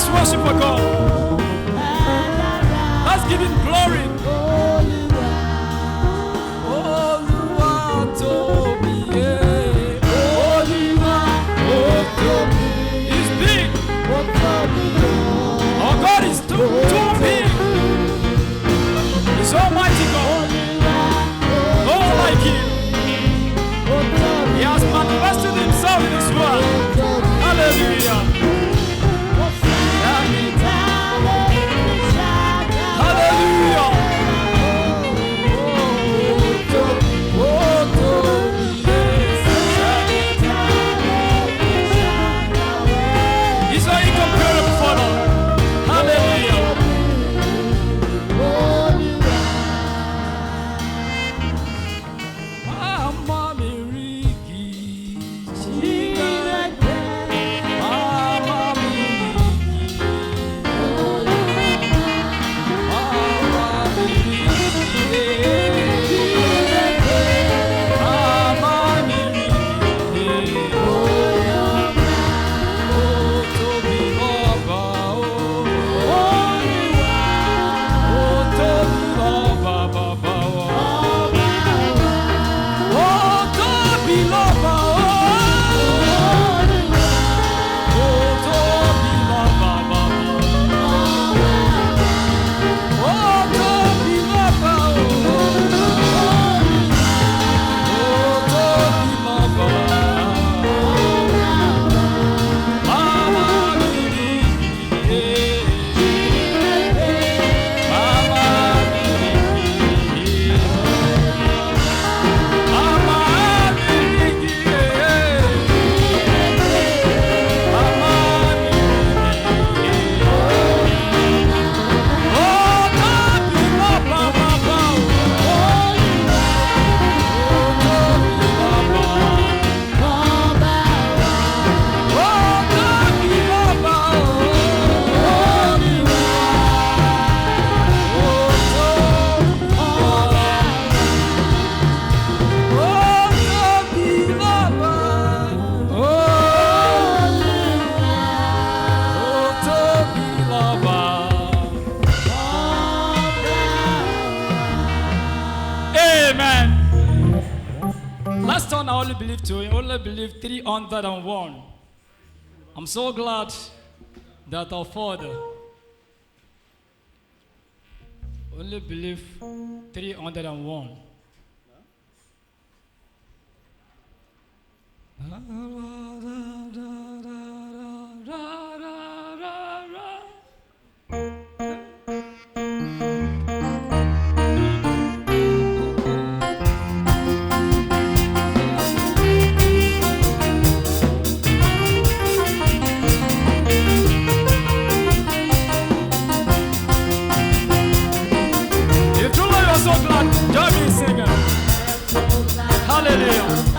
Let's worship for God. Let's give him glory. He's big. Our God is too big. He's almighty God. No like him. He has manifested himself in his word. Hallelujah. Hallelujah. He's so incomparable, Father. Hallelujah. Mama Mirigi, Mama Mirigi, Mama Last time I only believed 301. I'm so glad that our Father only believed 301. Hallelujah.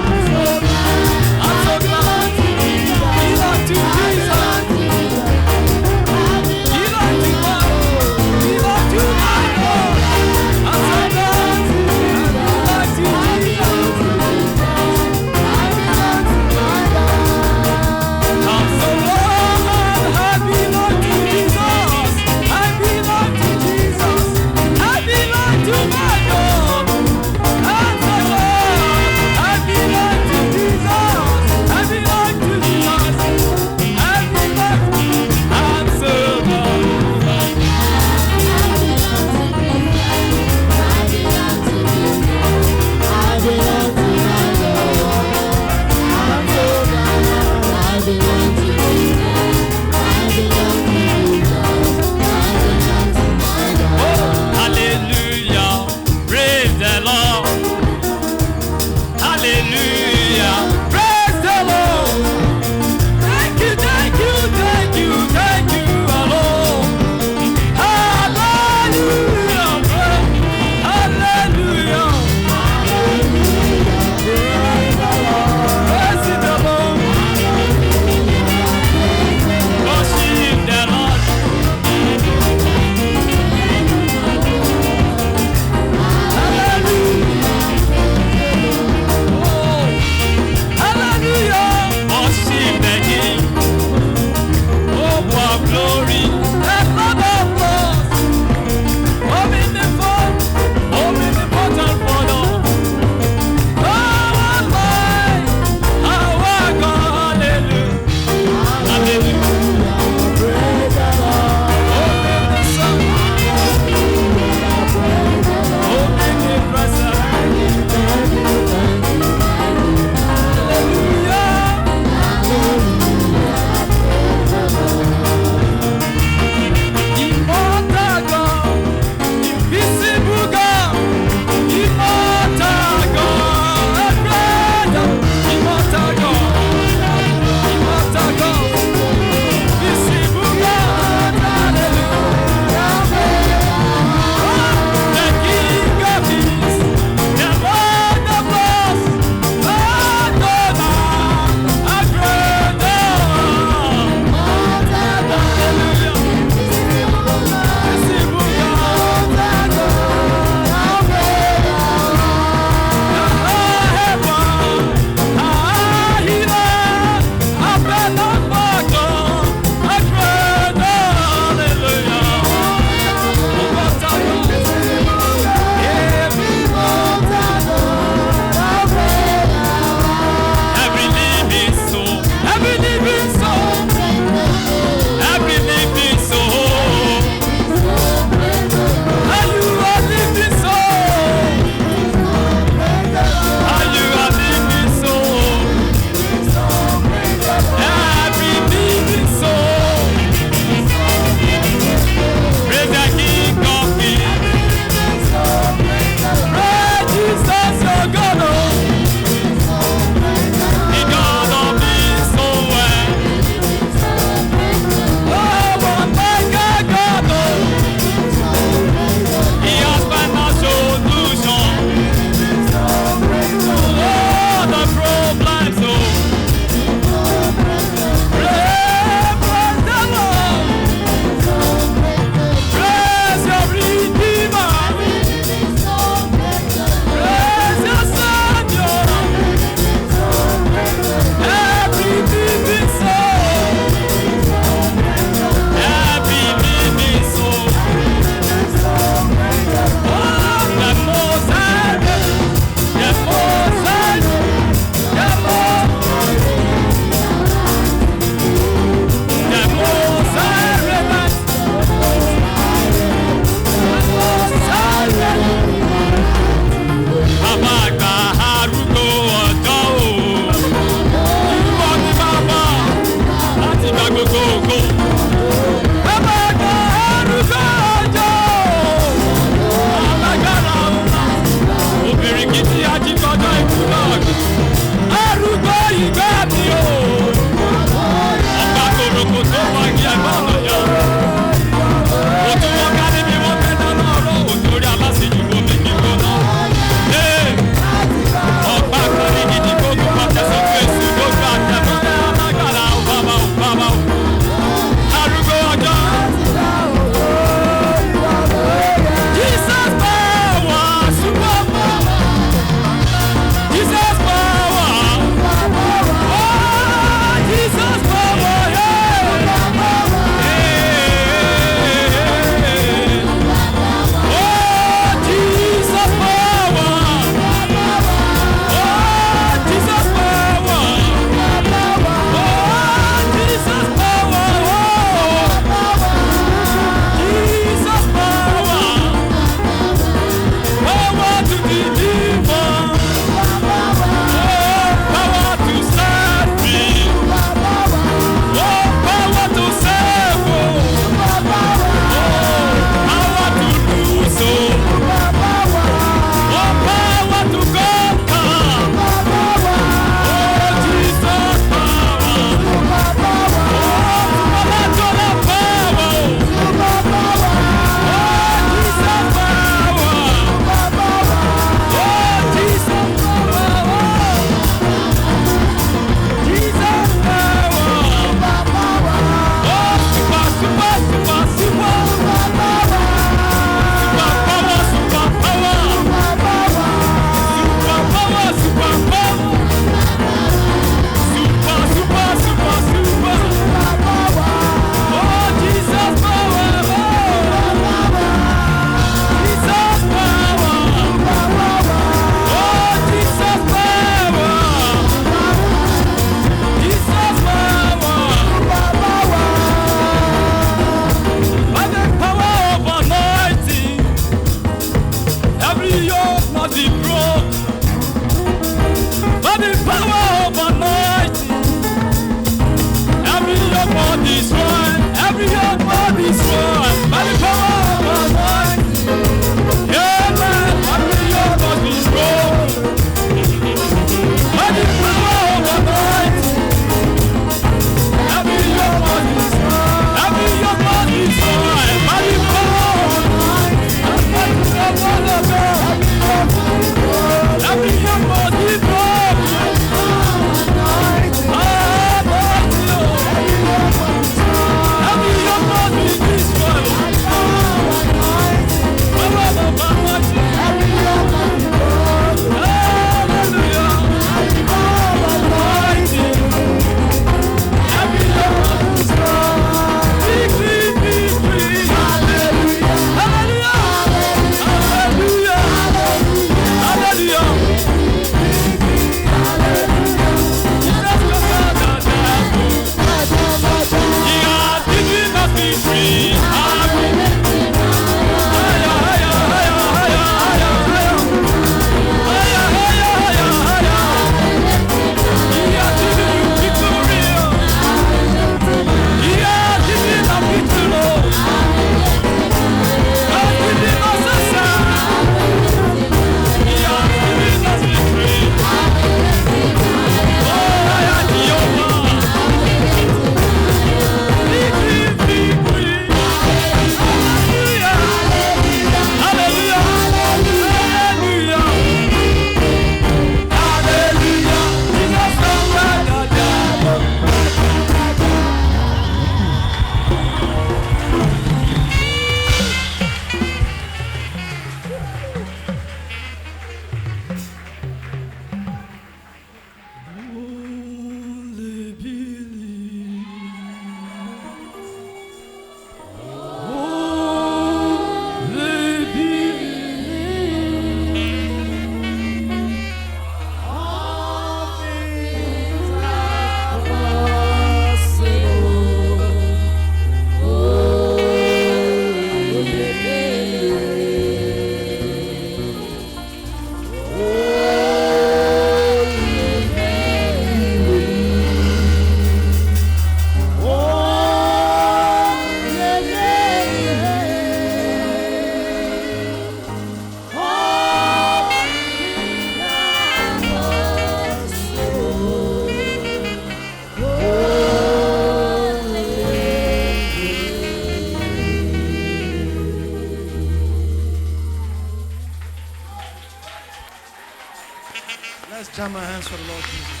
hands for the Lord Jesus.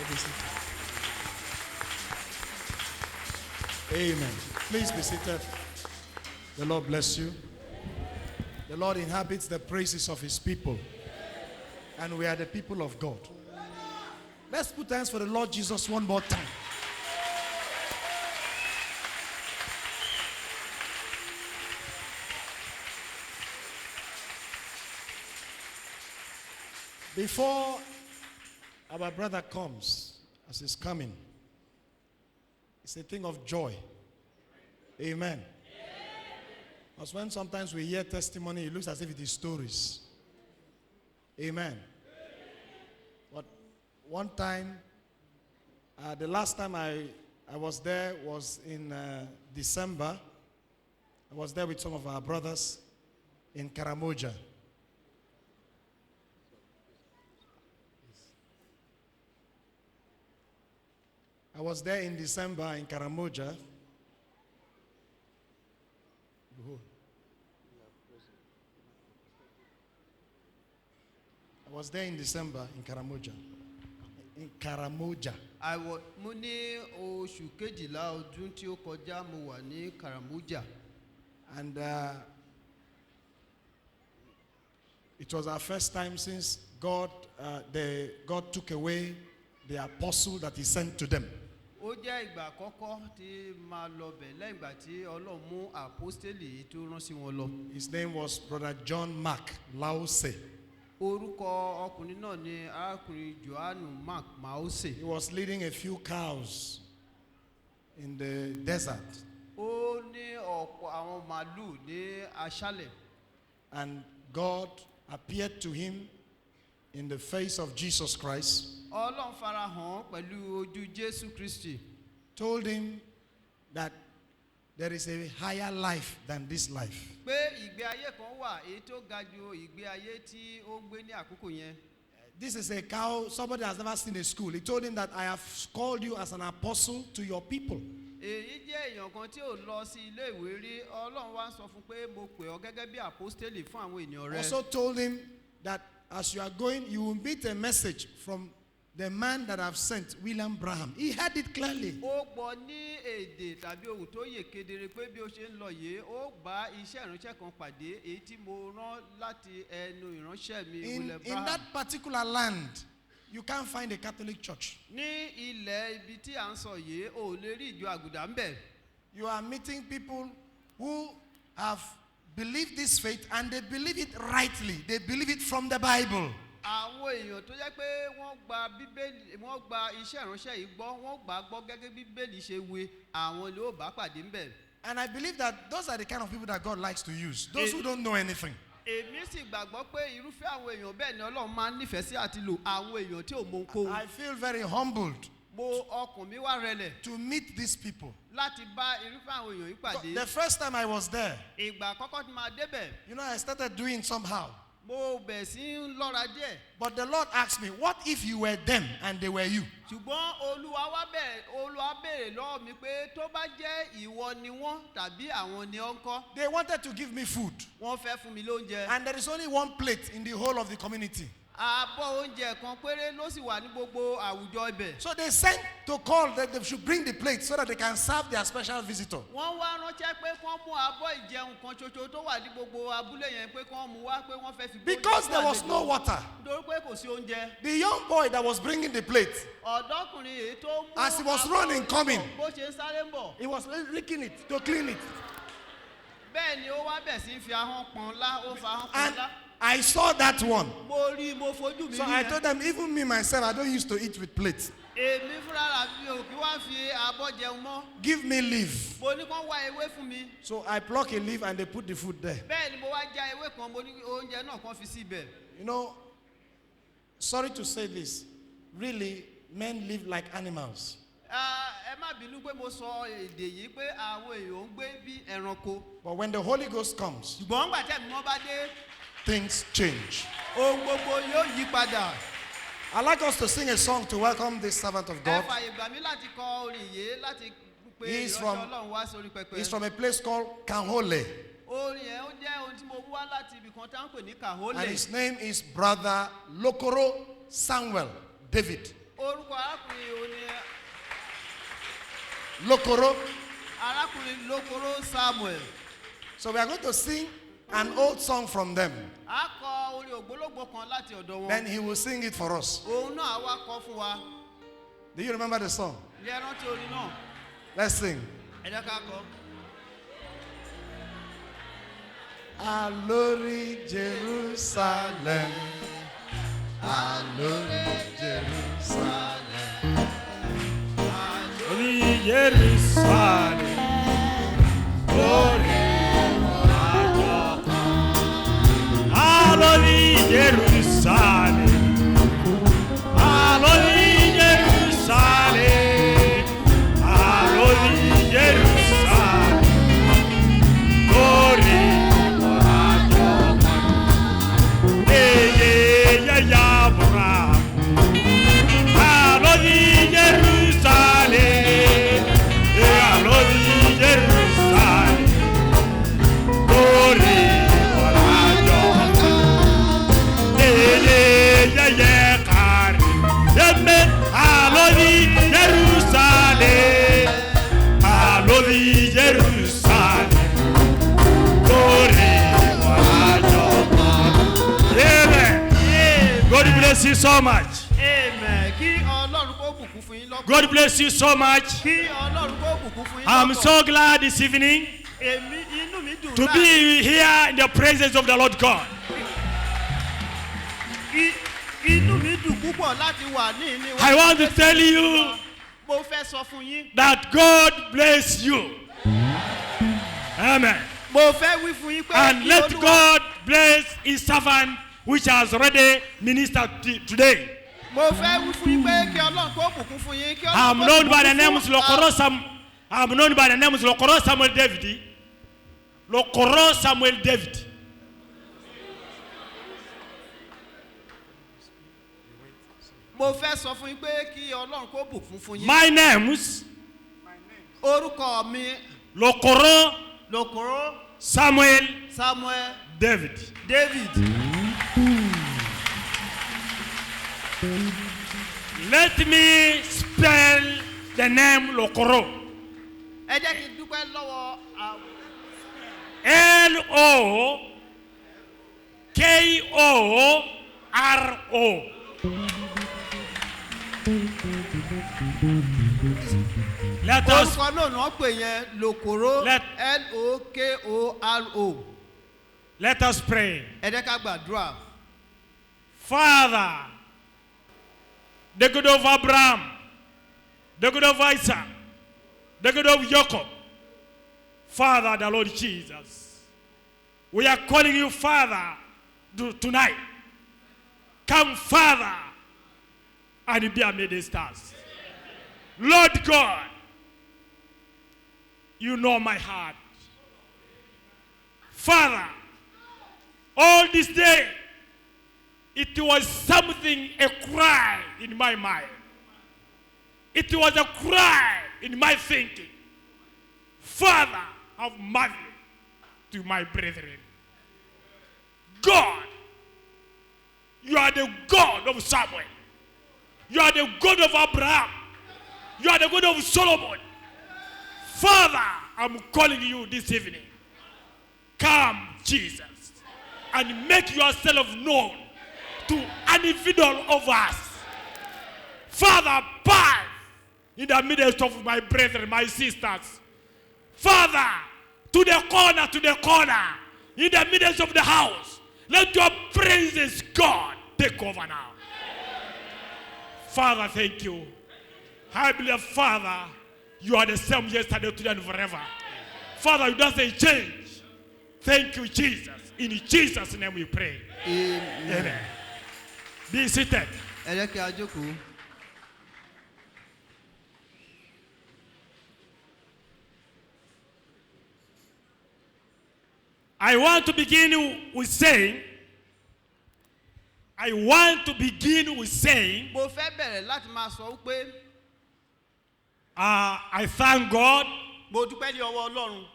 Be seated. Amen. Please be seated. The Lord bless you. The Lord inhabits the praises of his people. And we are the people of God. Let's put hands for the Lord Jesus one more time. Before our brother comes, as he's coming, it's a thing of joy. Amen. Because when sometimes we hear testimony, it looks as if it is stories. Amen. But one time, the last time I was there was in December. I was there with some of our brothers in Karamoja. I was there in December in Karamoja. I was there in December in Karamoja. In Karamoja. Mo ní oṣù kejìlá ọdún tí ó kọjá mo wà ní Karamoja. And it was our first time since God took away the apostle that he sent to them. Ó jẹ́ ìgbà àkọ́kọ́ tí máa lọ bẹ̀ lẹ́yìn ìgbà tí Ọlọ́run mú àpọ́stélì tó rán sí wọn lọ. His name was Brother John Mark Lause. Orúkọ ọkùnrin náà ni arákùnrin Johannu Mark Mause. He was leading a few cows in the desert. Ó ní ọ̀pọ̀ àwọn màlúù ní aṣálẹ̀. And God appeared to him in the face of Jesus Christ. Ọlọ́run farahàn pẹ̀lú ojú Jésù Kristi. Told him that there is a higher life than this life. Pé ìgbé ayé kan wà èyí tó ga ju ìgbé ayé tí ó gbé ní àkókò yẹn. This is a cow somebody has never seen in school. He told him that I have called you as an apostle to your people. Èyí jẹ́ èèyàn kan tí ò lọ sí ilé ìwé rí. Ọlọ́run wá sọ fún pé mo pè ọ́ gẹ́gẹ́ bí àpọ́stélì fún àwọn ènìyàn rẹ. Also told him that as you are going, you will meet a message from the man that I've sent, William Branham. He heard it clearly. Ó gbọ́ ní èdè tàbí ohùn tó yè kedere pé bí ó ṣe ń lọ yìí, ó bá iṣẹ́ ìránṣẹ́ kan pàdé èyí tí mo rán láti ẹnu ìránṣẹ́ mi William Branham. In that particular land, you can't find a Catholic church. Ní ilẹ̀ ibi tí à ń sọ yìí, ò lè rí ìjọ àgùdà ń bẹ̀. You are meeting people who have believed this faith and they believe it rightly. They believe it from the Bible. Àwọn èèyàn tó jẹ́ pé wọ́n gba Bíbélì, wọ́n gba iṣẹ́ ìránṣẹ́ yìí gbọ́, wọ́n gbà gbọ́ gẹ́gẹ́ bí Bíbélì ṣe wí, àwọn ló bá pàdé ń bẹ̀. And I believe that those are the kind of people that God likes to use. Those who don't know anything. Èmi sì gbàgbọ́ pé irúfẹ́ àwọn èèyàn bẹ́ẹ̀ ni Ọlọ́run máa ń nífẹ̀ẹ́ sí àti lò àwọn èèyàn tí ò mọ ohunkóhun. I feel very humbled Ọkàn mi wá rẹlẹ̀ to meet these people. láti bá irúfẹ́ àwọn èèyàn yìí pàdé. The first time I was there, Ìgbà àkọ́kọ́ tí máa débẹ̀, I started doing somehow. mo bẹ̀ sí ń lọ́ra díẹ̀. But the Lord asked me, what if you were them and they were you? Ṣùgbọ́n Olúwa béèrè lọ́wọ́ mi pé tó bá jẹ́ ìwọ ni wọ́n tàbí àwọn ni ó ń kọ́. They wanted to give me food. Wọ́n fẹ́ fún mi lóúnjẹ. And there is only one plate in the whole of the community. Abọ́ oúnjẹ kan péré ló sì wà ní gbogbo àwùjọ ibẹ̀. So they sent to call that they should bring the plate so that they can serve their special visitor. Wọ́n wá ránṣẹ́ pé kí wọ́n mú abọ́ ìjẹun kan ṣoṣo tó wà ní gbogbo abúlé yẹn pé kí wọ́n mú wá pé wọ́n fẹ́ fi gbóúnjẹ. Because there was no water. Nítorí pé kò sí oúnjẹ. The young boy that was bringing the plate, Ọ̀dọ́kùnrin èyí tó mú as he was running, coming, bó ṣe ń sáré ń bọ̀. he was licking it to clean it. Bẹ́ẹ̀ ni ó wá bẹ̀ sí fi ahọ́n pọ́n lá, ó fa ahọ́n pọ́n And lá. I saw that one. Mo rí, mo fojú mi So rí I yẹn. told them, even me myself, I don't used to eat with plates. Èmi fúnra mi ò kí wá fi abọ́ jẹun mọ́. Give me leaf. Mo ní kán wá ewé fún mi. So I pluck a leaf and they put the food there. Bẹ́ẹ̀ ni mo wá já ewé kan, mo ní oúnjẹ náà kán fi sí ibẹ̀. Sorry to say this. Really, men live like animals. Ẹ má bínú pé mo sọ èdè yìí pé àwọn èèyàn ń gbé bí ẹranko. But when the Holy Ghost comes, Ṣùgbọ́n nígbà tí ẹ̀mí wọn bá dé, things change. ohun gbogbo yóò yí padà. I'd like us to sing a song to welcome this servant of Ẹ God. fààyè gbà mí láti kọ orin yìí láti pe He's ìránṣẹ́ from- Ọlọ́run wá sórí pẹpẹ. He's from a place called Kanhole. Orin yẹn ó jẹ́ ohun tí mo mú wá láti ibì kan tá ń pè ní Kahole. And his name is Brother Lokoro Samuel David. Orúkọ arákùnrin òun ni Lokoro. arákùnrin Lokoro Samuel. So we are going to sing an old song from them. A kọ orin ògbólógbò kan láti ọ̀dọ̀ wọn. Then he will sing it for us. Òun náà wá kọ fún wa. Do you remember the song? Ilé rántí orin náà. Let's sing. Ẹ jẹ́ ká kọ. Alori Jerusalem. Alori Jerusalem. Glory Jerusalem. Glory Hallelujah, Jerusalem. Hallelujah, Jerusalem. Hallelujah, Jerusalem. Glory Abraham. Hallelujah, Jerusalem. Hallelujah, Jerusalem. Glory God bless you so much. Amen. Kí Ọlọ́run kó bùkún fún yín lọ́pọ̀. God bless you so much. Kí Ọlọ́run kó bùkún fún yín I'm lọ́pọ̀. so glad this evening Inú mi dùn to be here in the presence of the Lord God. Inú mi dùn púpọ̀ láti wà ní ìní wa. I want to tell you Mo fẹ́ sọ fún yín. that God bless you. Amen. Mo fẹ́ wí fún yín pé And kí let Olúwa- God bless his servant which has already ministered today. Mo fẹ́ wí fún yín pé kí Ọlọ́run kó bùkún fún yín. Kí Ọlọ́run I'm kó known by bùkún the name fún- Lokoro Samuel David. Lokoro Samuel David. Mo fẹ́ sọ fún yín pé kí Ọlọ́run kó bùkún fún yín. My name's Orúkọ mi Lokoro Lokoro Samuel Samuel David. David. Let me spell the name Lokoro. Ẹ jẹ́ kí n dúpẹ́ lọ́wọ́ L-O-K-O-R-O. Let us orúkọ náà náà pè yẹn Lokoro Let- Lokoro. let us pray. Ẹ jẹ́ ká gbàdúrà. Father, the God of Abraham, the God of Isaac, the God of Jacob, Father, the Lord Jesus, we are calling you Father tonight. Come, Father, and be amidst us. Lord God, you know my heart. Father, all this day, it was something, a cry in my mind. It was a cry in my thinking. Father, have mercy to my brethren. God, you are the God of Samuel. You are the God of Abraham. You are the God of Solomon. Father, I'm calling you this evening. Come, Jesus, and make yourself known to an individual of us. Father, pass in the midst of my brethren, my sisters. Father, to the corner, in the midst of the house. Let your praises, God, take over now. Father, thank you. I believe, Father, you are the same yesterday, today, and forever. Father, you don't say change. Thank you, Jesus. In Jesus' name we pray. Amen. Be seated. Ẹ jẹ́ kí a jókòó. I want to begin with saying, Mo fẹ́ bẹ̀rẹ̀ láti máa sọ wípé I thank God mo dúpẹ́ ní ọwọ́ Ọlọ́run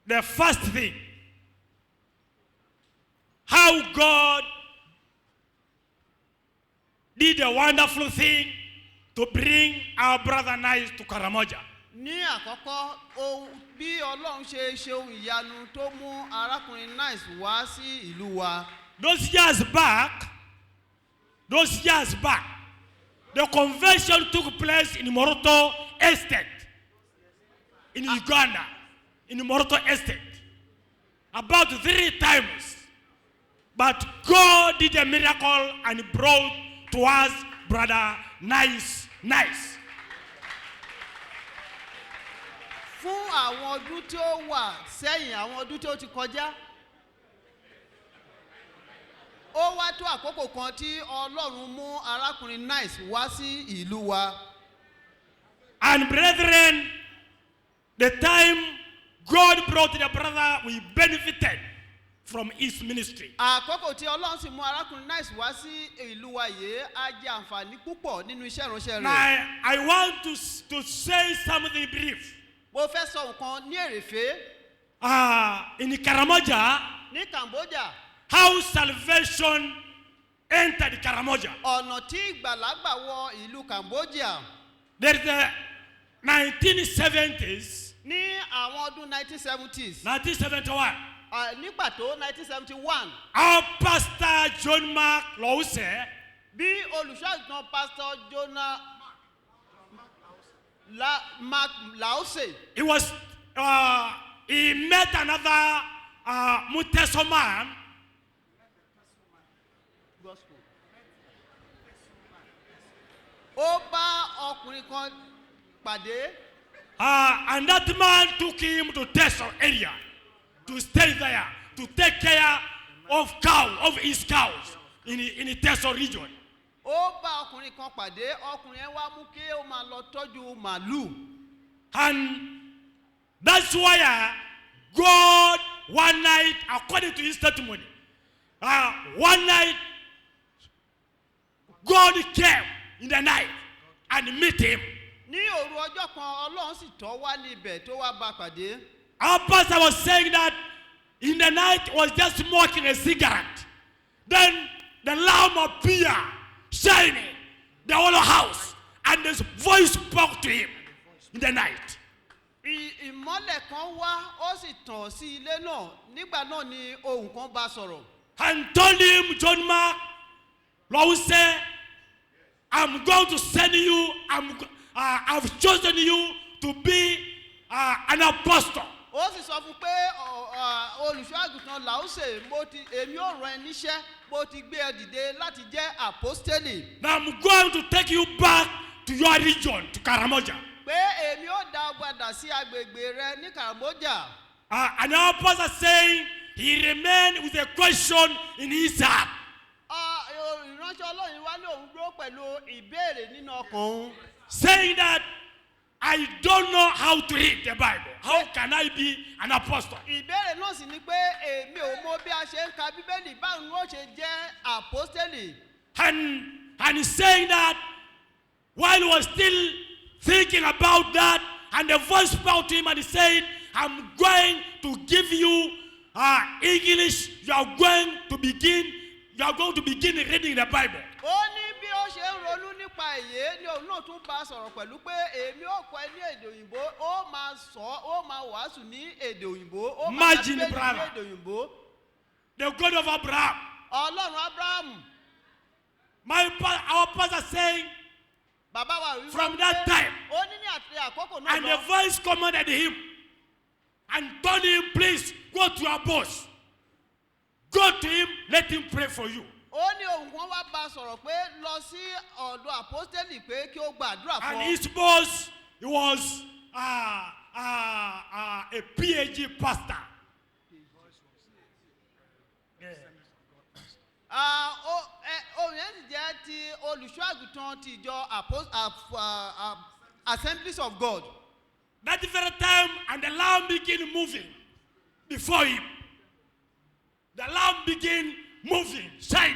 the first thing, how God did a wonderful thing to bring our brother Nice to Karamoja. Ní àkọ́kọ́, ohun bí Ọlọ́run ṣe ohun ìyanu tó mú arákùnrin Nice wá sí ìlú wa. Those years back, the convention took place in Moroto Estate, in Uganda, in Moroto Estate, about 3 times. But God did a miracle and brought to us brother Nice. Fún àwọn ọdún tí ó wà sẹ́yìn, àwọn ọdún tí ó ti kọjá, ó wá tó àkókò kan tí Ọlọ́run mú arákùnrin Nice wá sí ìlú wa. And brethren, the time God brought the brother, we benefited from his ministry. Àkókò tí Ọlọ́run sì mú arákùnrin Nice wá sí ìlú wa yìí, á jẹ àǹfààní púpọ̀ nínú iṣẹ́ ìránṣẹ́ rẹ̀. Now, I want to say something brief. Mo fẹ́ sọ nǹkan ní èrèfé. In Karamoja, Ní Cambodia, how salvation entered Karamoja. ọ̀nà tí ìgbàlà gbà wọ ìlú Cambodia. There is the 1970s, Ní àwọn ọdún 1970s. 1971. Ní pàtó 1971. Our pastor John Mark Lause, Bí olùṣọ́àgùntàn Pastor Jonah Mark Lause. he met another Muteso man. Ó bá ọkùnrin kan pàdé. And that man took him to Teso area to stay there, to take care of his cows in the Teso region. Ó bá ọkùnrin kan pàdé, ọkùnrin yẹn wá mú kí ó máa lọ tọ́jú màlúù. And that's why God, one night, according to his testimony, one night, God came in the night and met him. Ní òru ọjọ́ kan, Ọlọ́run sì tọ́ wá ní ibẹ̀ tó wá bá pàdé. Our pastor was saying that in the night he was just smoking a cigarette. Then the lamp appeared, shining the whole house, and his voice spoke to him in the night. Ìmọ́lẹ̀ kan wá, ó sì tàn sí ilé náà. Nígbà náà ni ohùn kan bá sọ̀rọ̀. And told him, John Mark, Lord said, I'm going to send you, I've chosen you to be an apostle. Ó sì sọ fún pé olùṣọ́àgùntàn Lause, èmi ò rán ẹ níṣẹ́, mo ti gbé ẹ dìde láti jẹ́ àpọ́stélì. Now I'm going to take you back to your region, to Karamoja. Pé èmi ó dá ọ padà sí agbègbè rẹ ní Karamoja. And our pastor saying he remained with a question in his heart. Ìránṣẹ́ Ọlọ́run wá ní òun dúró pẹ̀lú ìbéèrè nínú ọkàn òun. Saying that I don't know how to read the Bible. How can I be an apostle? Ìbéèrè náà sì ni pé èmi ò mọ bí a ṣe ń ka Bíbélì, báwo ni ó ṣe jẹ́ àpọ́stélì. And he's saying that while he was still thinking about that, and the voice spoke to him and he said, I'm going to give you English. You are going to begin reading the Bible. Ó ní bí ó ṣe ń ronú nípa èyí ni òun náà tún bá sọ̀rọ̀ pẹ̀lú pé èmi ò kọ́ ẹ ní èdè òyìnbó, ó máa wàásù ní èdè òyìnbó, ó máa ka Bíbélì ní èdè òyìnbó. The God of Abraham. Ọlọ́run Abrahamu. Our pastor saying, Bàbá wa wí from that time, ó ní àti àkókò náà and the voice commanded him and told him, please go to your boss. Go to him, let him pray for you. Ó ní ohùn kan wá bá sọ̀rọ̀ pé lọ sí ọ̀dọ̀ àpọ́stélì pé kí ó gbàdúrà fún. And his boss, he was a PhD pastor. Ohun yẹn sì jẹ́ ti olùṣọ́àgùntàn ti ìjọ Assemblies of God. That very time, and the lamb began moving before him. The lamb began moving, shining.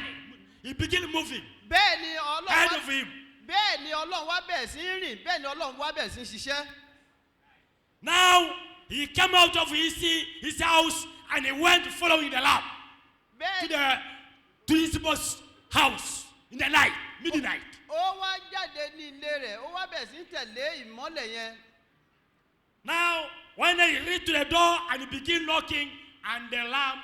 He began moving ahead of him. Bẹ́ẹ̀ ni Ọlọ́run wá bẹ̀rẹ̀ sí rìn, bẹ́ẹ̀ ni Ọlọ́run wá bẹ̀rẹ̀ sí ṣiṣẹ́. Now, he came out of his house and he went following the lamb to his boss house in the night, midnight. ó wá jáde ní ilé rẹ̀ ó wá bẹ̀rẹ̀ sí tẹ̀lé ìmọ́lẹ̀ yẹn. Now, when he reached to the door and he began knocking, and the lamb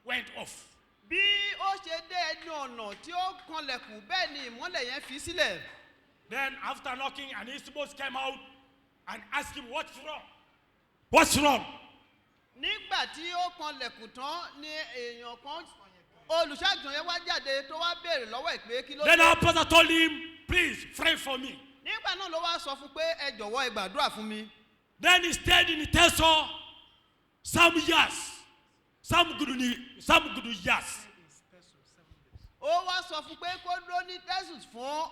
went off. bí ó ṣe dé ẹnu ọ̀nà tí ó kanlẹ̀kùn bẹ́ẹ̀ ni ìmọ́lẹ̀ yẹn fi sílẹ̀. Then after knocking, and his boss came out and asked him, "What's wrong? What's wrong?" nígbà tí ó kanlẹ̀kùn tán ni èèyàn kan olùṣàgùntàn yẹn wá jáde tó wá béèrè lọ́wọ́ ẹ̀ pé kí ló dé. Then our pastor told him, "Please pray for me." nígbà náà ló wá sọ fún pé ẹ jọ̀wọ́ ẹ gbàdúrà fún mi. Then he stayed in Teso some years, some good years. ó wá sọ fún pé kó dúró ní Tẹ́sùs fún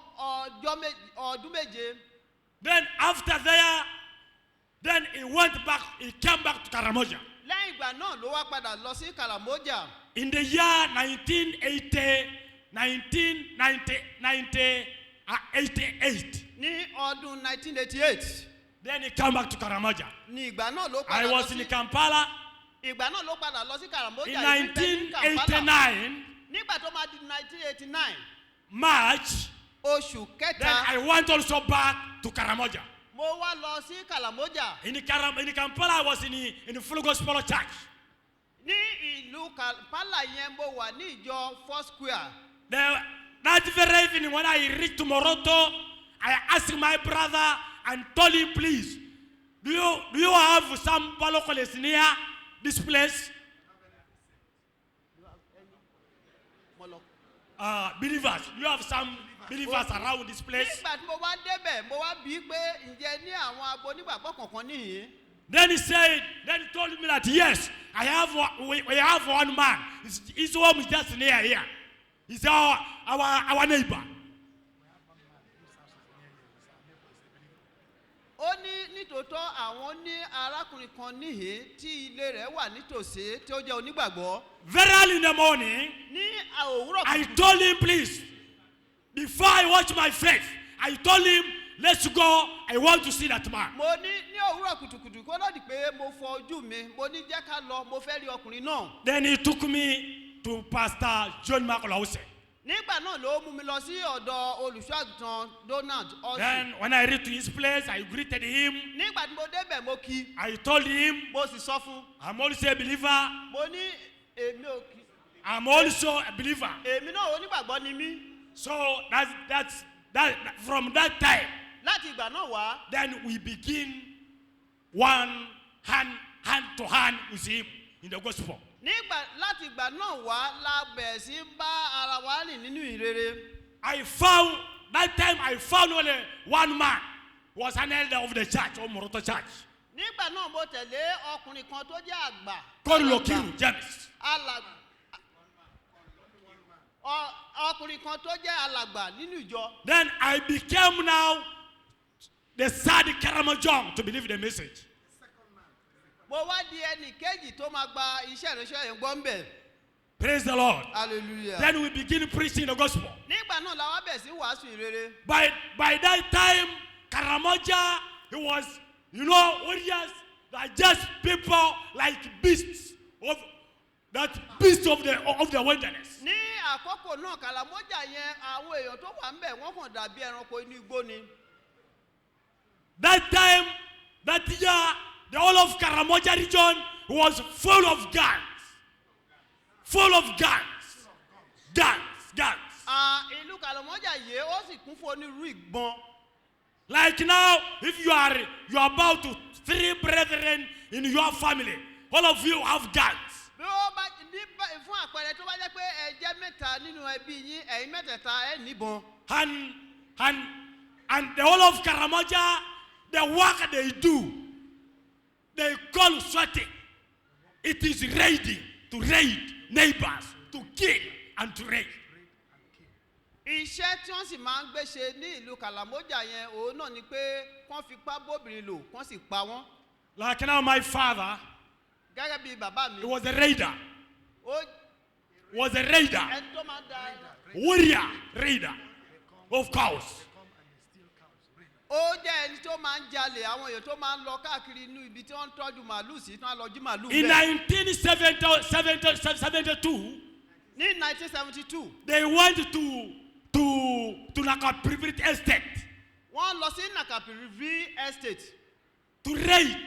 ọdún méje. Then after there, then he came back to Karamoja. lẹ́yìn ìgbà náà ló wá padà lọ sí Karamoja. In the year 1988. ní ọdún 1988. Then he came back to Karamoja. ní ìgbà náà ló I padà lọ was in sí. Kampala. ìgbà náà ló padà lọ sí Karamoja. In 1989, nígbà tó máa di 1989. March, oṣù then kẹta. I went also back to Karamoja. mo wá lọ sí Karamoja. In Kampala, I was in the Full Gospel Church. ní ìlú Kampala yẹn mo wà ní ìjọ Foursquare. That very evening when I reached to Moroto, I asked my brother and told him, "Please, do you have some locals near this place?" Believers, do you have some believers around this place? nígbà tí mo wá débẹ̀ mo wá bí pé ǹjẹ́ ní àwọn agbo onígbàgbọ́ kankan níhìn. Then he told me that yes, we have one man. His home is just near here. He's our neighbor. ó ní nítòótọ́ àwọn ní arákùnrin kan níhìn tí ilé rẹ̀ wà nítòsí tí ó jẹ́ onígbàgbọ́. Very early in the morning, ní òwúrọ̀ I told him, "Please, before I watch my faith, I told him, let's go. I want to see that man." mo ní òwúrọ̀ kùtùkùtù kó lọ́dì pé mo fọ ojú mi mo ní jẹ́ ká lọ mo fẹ́ rí ọkùnrin náà. Then he took me to Pastor John Makolause. nígbà náà ló mú mi lọ sí ọ̀dọ̀ olùṣọ́àgùntàn Donald Osu. Then when I reached to his place, I greeted him. nígbà tí mo débẹ̀ mo kí. I told him, mo sì sọ fún. "I'm also a believer. mo ní èmi ò kí. I'm also a believer." èmi náà onígbàgbọ́ ni mí. So that's from that time. láti ìgbà náà wá. Then we begin one hand to hand with him in the gospel. láti ìgbà náà wá la bẹ̀rẹ̀ sí bá ara wa rìn nínú ìrere. I found only one man who was an elder of the church, or Moroto church. nígbà náà mo tẹ̀lé ọkùnrin kan tó jẹ́ àgbà. Called Lokiru James. ọkùnrin kan tó jẹ́ alàgbà nínú ìjọ. Then I became now the third Karamojong to believe the message. mo wá di ẹnì kejì tó máa gba iṣẹ́ ìránṣẹ́ yẹn gbọ́ ń bẹ̀. Praise the Lord. Hallelujah. Then we begin preaching the gospel. nígbà náà la wá bẹ̀ sí wàásù ìrere. By that time, Karamoja, it was, warriors, that just people like beasts of the wilderness. ní àkókò náà Karamoja yẹn àwọn èèyàn tó wà ń bẹ̀ wọ́n kàn dàbí ẹranko inú igbó ni. That time, that year, the whole of Karamoja region was full of guns. Full of guns. Guns. ìlú Karamoja yìí ó sì kún fún onírúurú ìbọn. Like now, if you are about to 3 brethren in your family, all of you have guns. bí ó bá fún àpẹẹrẹ tó bá jẹ́ pé ẹ jẹ́ mẹ́ta nínú ẹbí yín ẹ̀yin mẹ́tẹ̀ẹ̀ta ẹ níbọn. And the whole of Karamoja, the work they do, they call sweating. It is raiding, to raid neighbors, to kill and to raid. iṣẹ́ tí wọ́n sì máa ń gbé ṣe ní ìlú Karamoja yẹn òun náà ni pé kán fipá bóbìnrin lò kán sì pa wọ́n. Like now my father, gẹ́gẹ́ bí bàbá mi. he was a raider. ẹni tó máa ń da. Warrior raider of cows. ó jẹ́ ẹni tó máa ń jalè àwọn èèyàn tó máa ń lọ káàkiri inú ibi tí wọ́n ń tọ́jú màálù sí tí wọ́n á lọ jí màálù In bẹ́ẹ̀. 1972, Ní 1972 they went to like a private estate wọ́n lọ sí Nakapirivi estate to raid,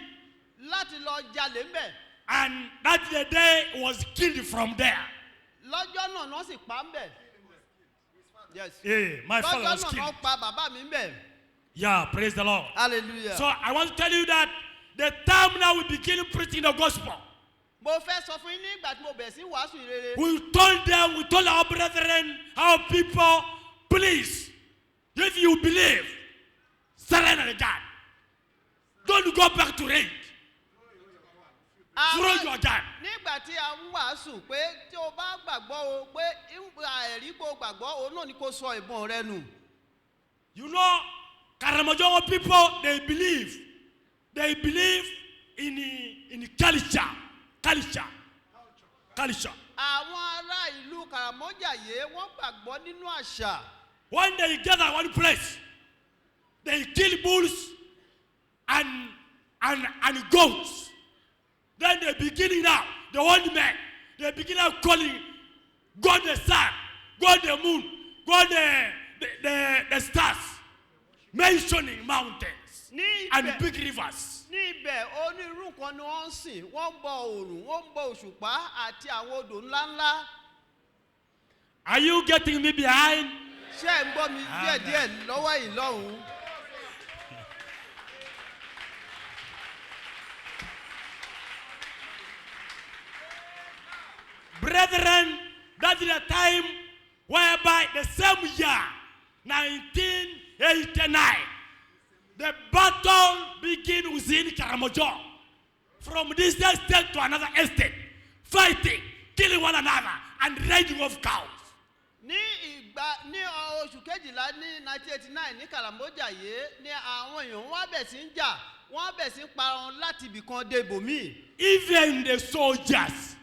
láti lọ jalè ńbẹ̀. and that the day was killed from there. Lọ́jọ́ náà wọ́n sì pa ńbẹ̀. Yes. Yeah, my father Lọ́jọ́ was náà killed. wọ́n pa bàbá mi ńbẹ̀. Yeah, praise the Lord. Hallelujah. So I want to tell you that the time now we begin preaching the gospel. Mo fẹ́ sọ fún yín nígbà tí mo bẹ̀rẹ̀ sí wàásù ìrere. We told our brethren, our people, please, if you believe, surrender to God. Don't go back to raid. Throw your gun. Nígbà tí a ń wàásù pé tí o bá gbàgbọ́ o pé ẹ̀rí kò gbàgbọ́ òun náà ni kò sọ ìbọn rẹ nù. You know, Karamajongo people, they believe in culture. Àwọn ará ìlú Karamojaye wọ́n gbàgbọ́ nínú àṣà. When they gather one place, they kill bulls and goats. Then they begin now, the old men, they begin now calling God the sun, God the moon, God the stars, mentioning mountains Ní and ibẹ̀ big rivers. ní ibẹ̀ onírú nǹkan ni wọ́n ń sìn wọ́n ń bọ òòrùn wọ́n ń bọ òṣùpá àti àwọn odò ńláńlá. Are you getting me behind? Ṣé ẹ̀ ń gbọ́ mi díẹ̀díẹ̀ lọ́wọ́ yìí lọ́hùn-ún? Brethren, that is the time whereby the same year, 1989, the battle began within Karamojo. From this estate to another estate, fighting, killing one another, and raiding of cows. Ní oṣù kejìlá ní 1989 ní Karamojaye ní àwọn èèyàn wọ́n bẹ̀ sí ń jà wọ́n bẹ̀ sí ń parun láti ibìkan dé ibòmíì. Even the soldiers,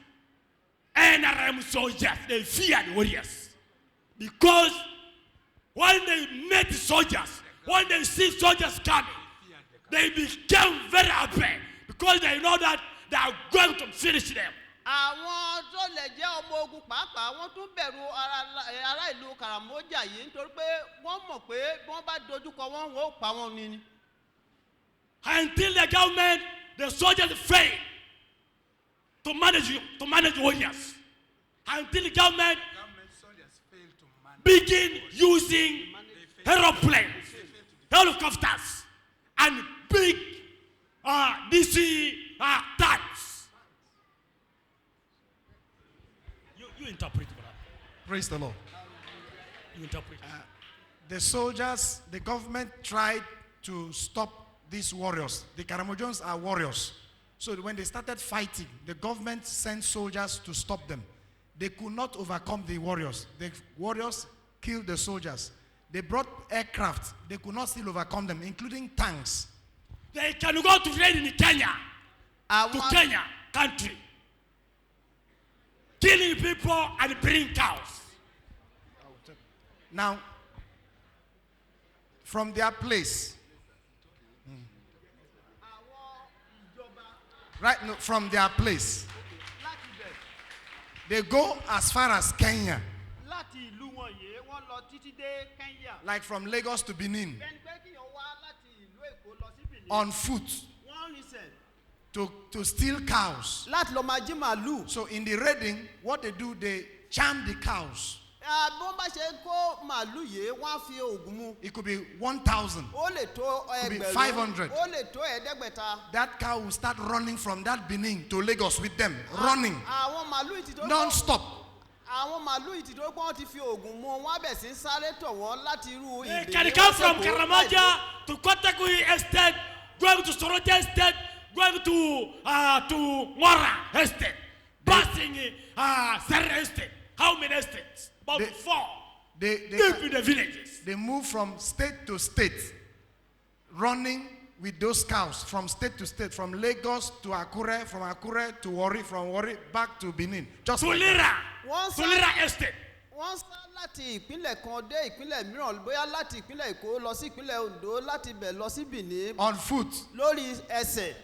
NRM soldiers, they feared warriors. Because when they met soldiers, when they see soldiers coming, they became very happy because they know that they are going to finish them. Àwọn tó lè jẹ́ ọmọ ogun pàápàá wọ́n tún bẹ̀rù ará ìlú Karamojaye nítorí pé wọ́n mọ̀ pé wọ́n bá dojúkọ wọ́n ó pa wọ́n ni. Until the government, the soldiers failed to manage warriors. Until the government begin using aeroplanes, helicopters, and big DC tanks. You interpret, brother. Praise the Lord. You interpret. The soldiers, the government tried to stop these warriors. The Karamojons are warriors. So when they started fighting, the government sent soldiers to stop them. They could not overcome the warriors. The warriors killed the soldiers. They brought aircraft. They could not still overcome them, including tanks. They can go to raid in Kenya, to Kenya country, killing people and bringing cows. Now, from their place, right, no, from their place, they go as far as Kenya, Láti ìlú wọn yìí wọ́n lọ títí dé Kenya. like from Lagos to Benin, Bẹ́ẹ̀ni pé kí wọ́n wá láti ìlú Èkó lọ sí Benin. on foot Wọ́n rinsẹ̀ to steal cows. láti lọ máa jí màálù. So in the raiding, what they do, they charm the cows. Bí wọ́n bá ṣe kó màálù yìí wọ́n á fi oògùn mu. It could be 1,000. Ó lè tó be ẹgbẹ̀rún. 500. Ó lè tó ẹ̀ẹ́dẹ́gbẹ̀ta. That cow will start running from that Benin to Lagos with them, running Àwọn màálù yìí ti tó. non-stop. Àwọn màálù yìí ti tó pé wọ́n ti fi oògùn mu wọ́n á bẹ̀ sí sáré tọ̀ wọ́n láti irú They ìdè. can come from Karamaja to Kotakui estate, going to Soroja estate, going to Mora estate, passing Serra estate. How many estates? About They- 4. They Deep in the villages. They move from state to state, running with those cows from state to state, from Lagos to Akure, from Akure to Warri, from Warri back to Benin. Just like that. Tulira. Wọ́n sáré. Tulira estate. wọ́n sá láti ìpínlẹ̀ kan dé ìpínlẹ̀ mìíràn bóyá láti ìpínlẹ̀ Èkó lọ sí ìpínlẹ̀ Oǹdó láti bẹ̀ lọ sí Benin on foot. lórí ẹsẹ̀.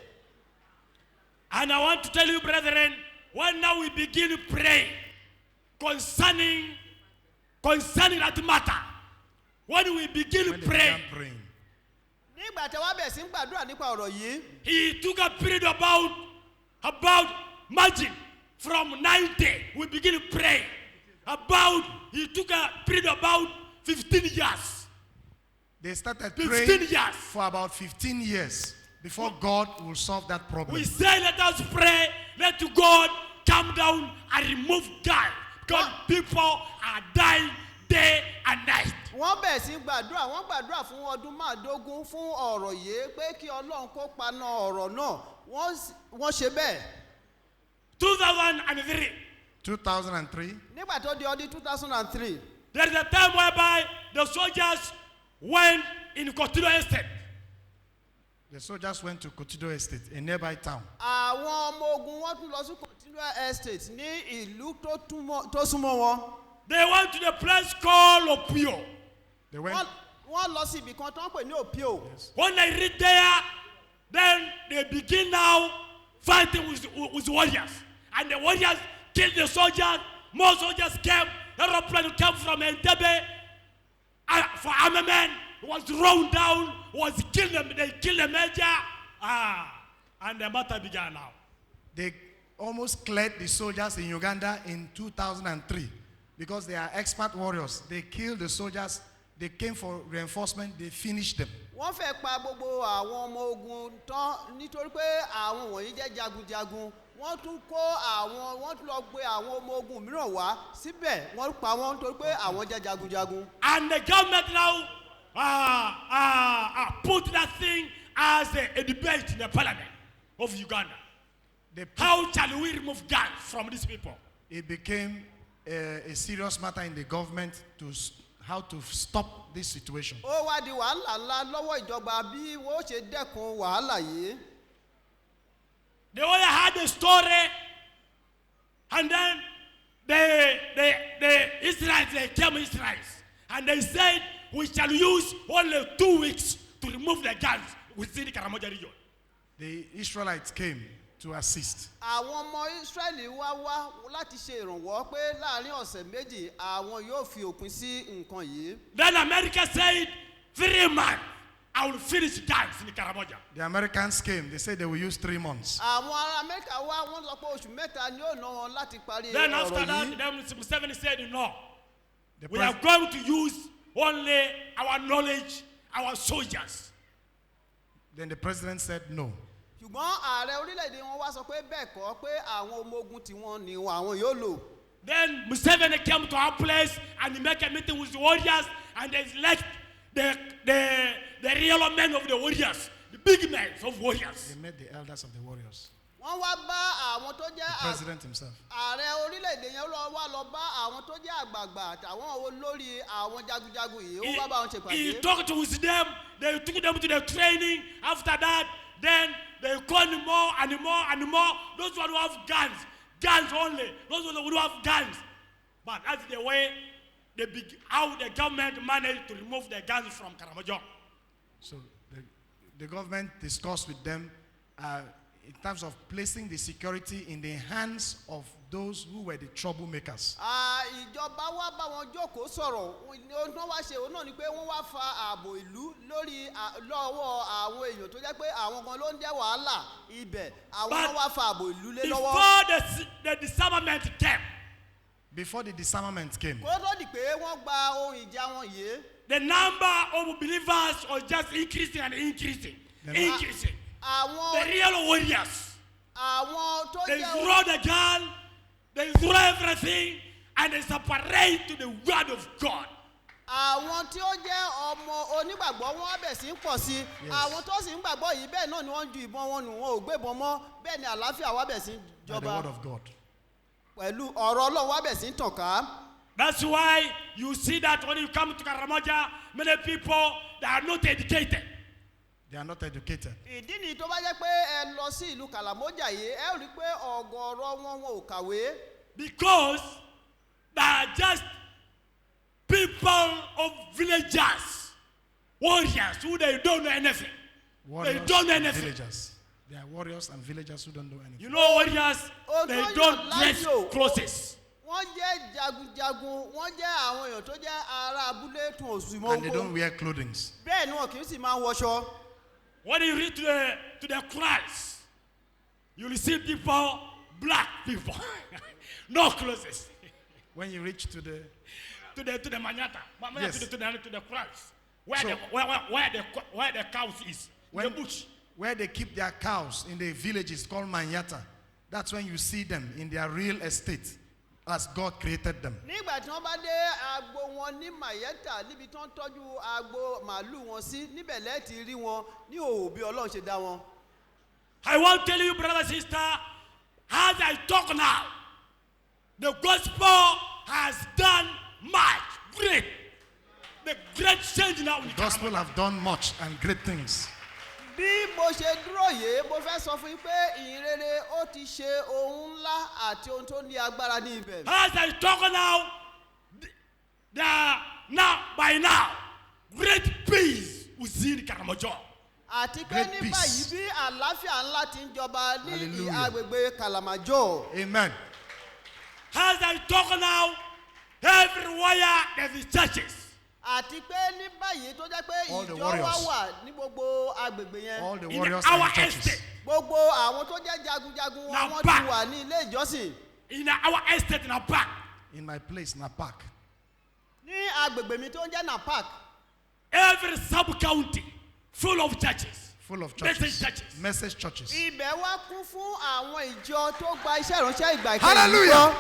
And I want to tell you, brethren, when now we begin to pray concerning that matter, when we begin When to they began pray, praying, nígbà tí wọ́n bẹ̀ sí ń gbàdúrà nípa ọ̀rọ̀ yìí he took a period about margin from 90. We begin to pray he took a period about 15 years. they started 15 praying years. for about 15 years before God will solve that problem. We say, let us pray, let God come down and remove God. Because people are dying day and night. wọ́n bẹ̀ sí gbàdúrà wọ́n gbàdúrà fún ọdún márùndógún fún ọ̀rọ̀ yìí pé kí Ọlọ́run kó paná ọ̀rọ̀ náà wọ́n ṣe bẹ́ẹ̀. 2003. 2003, nígbà tó di ọdún 2003 There is a time whereby the soldiers went in Kotido Estate. the soldiers went to Kotido Estate, a nearby town. àwọn ọmọ ogun wọ́n tún lọ sí Continual Estate ní ìlú tó súnmọ́ wọn. They went to the place called Opio. They went. wọ́n lọ sí ibì kan tó ń pè ní Opio. When they reach there, then they begin now fighting with warriors. And the warriors killed the soldiers. More soldiers came. Aeroplane came from Entebbe for armament. Was thrown down. Was killed them. They killed the major. And the matter began now. They almost cleared the soldiers in Uganda in 2003 because they are expert warriors. They killed the soldiers. They came for reinforcement. They finished them. wọ́n fẹ́ pa gbogbo àwọn ọmọ ogun tán nítorí pé àwọn wọ̀nyí jẹ́ jagunjagun. wọ́n tún lọ gbé àwọn ọmọ ogun mìíràn wá síbẹ̀ wọ́n pa wọ́n nítorí pé àwọn jẹ́ jagunjagun. And the government now put that thing as a debate in the parliament of Uganda. How shall we remove guns from these people? It became a serious matter in the government to how to stop this situation. ó wá di wàhálà ńlá lọ́wọ́ ìjọba bí wọ́n ṣe dẹ́kun wàhálà yìí. They only had a story, and then the Israelites, they came Israelites, and they said, we shall use only 2 weeks to remove the guns within the Karamoja region. The Israelites came to assist. àwọn ọmọ Ísírẹ́lì wá láti ṣe ìrànwọ́ pé láàrin ọ̀sẹ̀ méjì àwọn yóò fi òpin sí nǹkan yìí. Then America said, 3 months, I will finish guns in the Karamoja. The Americans came. They said they will use 3 months. àwọn ará Amẹ́ríkà wá wọ́n sọ pé oṣù mẹ́ta ni ó ná wọn láti parí Then after ọ̀rọ̀ that, yìí. then Museveni said, no, The we are going to use only our knowledge, our soldiers. Then the president said no. ṣùgbọ́n ààrẹ orílẹ̀-èdè wọn wá sọ pé bẹ́ẹ̀ kọ́ pé àwọn ọmọ ogun tiwọn ni àwọn yóò lò. Then Museveni came to our place and he made a meeting with the warriors and they select the real men of the warriors, the big men of warriors. They met the elders of the warriors. wọ́n wá bá àwọn tó The jẹ́ president himself. ààrẹ orílẹ̀-èdè yẹn lọ bá àwọn tó jẹ́ àgbààgbà àtàwọn olórí àwọn jagunjagun yìí ó wá bá wọn ṣe He pàdé. talked with them, they took them to the training. After that, then they called more and more and more. Those who have guns only. Those who have guns. But that's the way how the government managed to remove the guns from Karamoja. So the government discussed with them in terms of placing the security in the hands of those who were the troublemakers. ìjọba wá bá wọn jókòó sọ̀rọ̀ ohun tó wá ṣe òun náà ni pé wọ́n wá fa ààbò ìlú lọ́wọ́ àwọn èèyàn tó jẹ́ pé àwọn kan ló ń jẹ́ wàhálà ibẹ̀ àwọn náà wá fa ààbò ìlú lé lọ́wọ́. Before the disarmament came, Before the disarmament came, kó tó di pé wọ́n gba ohun ìjà wọn yìí. the number of believers was just increasing and increasing. Increasing. The real warriors. àwọn tó They jẹ́ throw the gun, they throw everything, and they separate to the word of God. àwọn tí ó jẹ́ ọmọ onígbàgbọ́ wọn bẹ̀ sí ń pọ̀ sí i àwọn tó sì ń gbàgbọ́ yìí bẹ́ẹ̀ náà ni wọ́n ju ìbọn wọn nù wọn ò gbébọn mọ́ bẹ́ẹ̀ ni àlàáfíà wá bẹ̀ sí ń by the jọba word of God. pẹ̀lú ọ̀rọ̀ Ọlọ́run wá bẹ̀ sí ń tàn ká. That's why you see that when you come to Karamoja, many people that are not educated. They are not educated. ìdí nìyí tó bá jẹ́ pé ẹ lọ sí ìlú Kàlàmọ́jà yìí ẹ rí i pé ọ̀gọ̀ọ̀rọ̀ wọn ò kàwé. Because they are just people of villagers, warriors who they don't know anything. Warriors They don't know and anything. villagers. They are warriors and villagers who don't know anything. You know warriors, Oh, they no, don't you're dress lying, yo. clothes. wọ́n jẹ́ jagunjagun wọ́n jẹ́ àwọn èèyàn tó jẹ́ ará abúlé tún òsì mọ́ And they don't oko wear clothing. bẹ́ẹ̀ ni wọn kì í sì máa ń wọṣọ. When you read to the Christ, you will see people, black people, no clothes. When you reach to the To the manata, Yes. to the Christ, where So- where the cows is, in the bush. where they keep their cows in the villages called Manyata, that's when you see them in their real estate as God created them. nígbà tí wọ́n bá dé agbo wọn ní mayeta níbi tí wọ́n tọ́jú agbo màálù wọn sí níbẹ̀ lẹ́ẹ̀tì rí wọn ní òwò bí ọlọ́run ṣe dá wọn. I want to tell you, brother, sister, as I talk now, the gospel has done much, great. The great change now in The gospel have done much and great things. bí mo ṣe dúró yìí mo fẹ́ sọ fún yín pé ìyìnrere ó ti ṣe ohun ńlá àti ohun tó ní agbára ní ibẹ̀. As I talk now, by now, great peace was in Karamajo. àti pé Great ní peace. báyìí bí àlàáfíà ńlá ti ń jọba ní Hallelujah. agbègbè kalamajo. Amen. As I talk now, everywhere there is churches. àti pé ní báyìí tó jẹ́ pé All the ìjọ wá warriors. wà ní gbogbo agbègbè yẹn. All the In warriors our and churches. estate, gbogbo àwọn tó jẹ́ jagunjagun Now wọn wọ́n back. ti wà ní ilé ìjọsìn. in our estate in our park, In my place, in a park. ní agbègbè mi tó ń jẹ́ napak every sub-county full of churches. Full of Message churches. churches. Message churches. ibẹ̀ wá kún fún àwọn ìjọ tó gba iṣẹ́ ìránṣẹ́ ìgbà ìkẹyìn Hallelujah. gbọ́.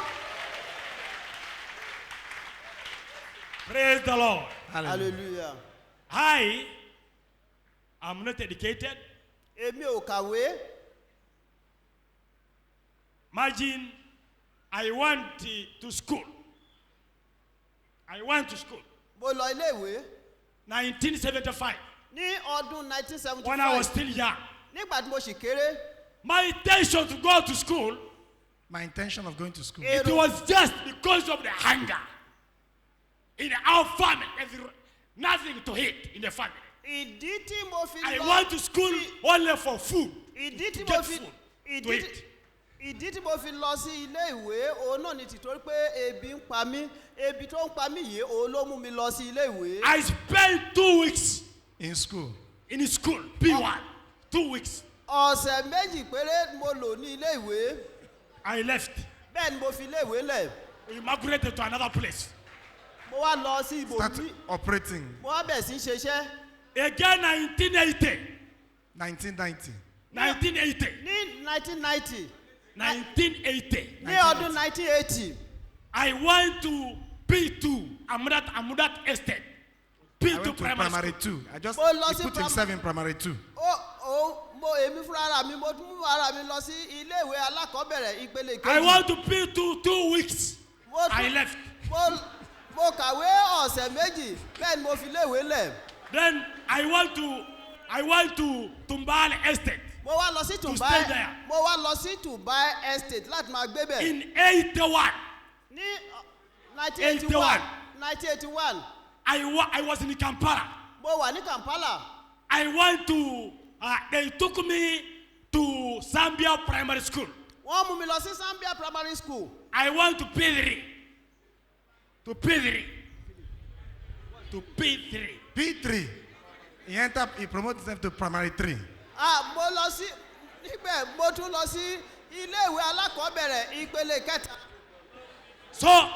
Praise the Lord. hallelujah. I am not educated. èmi ò kàwé Imagine I went to school. I went to school. mo lọ ilé ìwé 1975. ní ọdún When I was 1975 still young. nígbà tí mo sì kéré My intention to go to school, My intention of going to school. Eh. it was just because of the hunger. In our family, there's nothing to eat in the family. ìdí tí mo fi I lọ went to school only for food. ìdí tí to mo get fi food ìdí to tí- eat. ìdí tí mo fi lọ sí ilé ìwé òun náà ni tìtorí pé ebi ń pa mí ebi tó ń pa mí yìí òun ló mú mi lọ sí ilé ìwé. I spent 2 weeks In school. in school, P1. 2 weeks. ọ̀sẹ̀ méjì péré mo lò ní ilé ìwé I left. bẹ́ẹ̀ ni mo fi ilé ìwé lẹ̀ We migrated to another place. mo wá lọ sí Start ibòmí operating. mo wá bẹ̀ sí í ṣeṣẹ́ Again, 1980. 1990. 1980. ní 1990 1980. ní ọdún 1980 I went to P2, Amudat Estate. I P2 went to primary primary school. 2. I just Mo lọ he sí put prim- himself in primary 2. mo èmi fúnra ara mi mo tún mú ara mi lọ sí ilé ìwé alákọ̀ọ́bẹ̀rẹ̀ ìpele I kejì went to P2 2 weeks. Mo tún- I left. mo kàwé ọ̀sẹ̀ méjì bẹ́ẹ̀ ni mo fi ilé ìwé lẹ̀ Then I went to Tumbal Estate mo wá lọ sí stay Dubai there. mo wá lọ sí Dubai estate láti máa gbé bẹ̀ in 81. ní 1981 1981 I was in Kampala. mo wà ní Kampala I went to, they took me to Zambia Primary School. wọ́n mú mi lọ sí Zambia primary school I went to P3. To P3. To P3. P3. He promoted himself to primary 3. mo lọ sí níbẹ̀ mo tún lọ sí ilé ìwé alákọ̀ọ́bẹ̀rẹ̀ ìpele kẹta So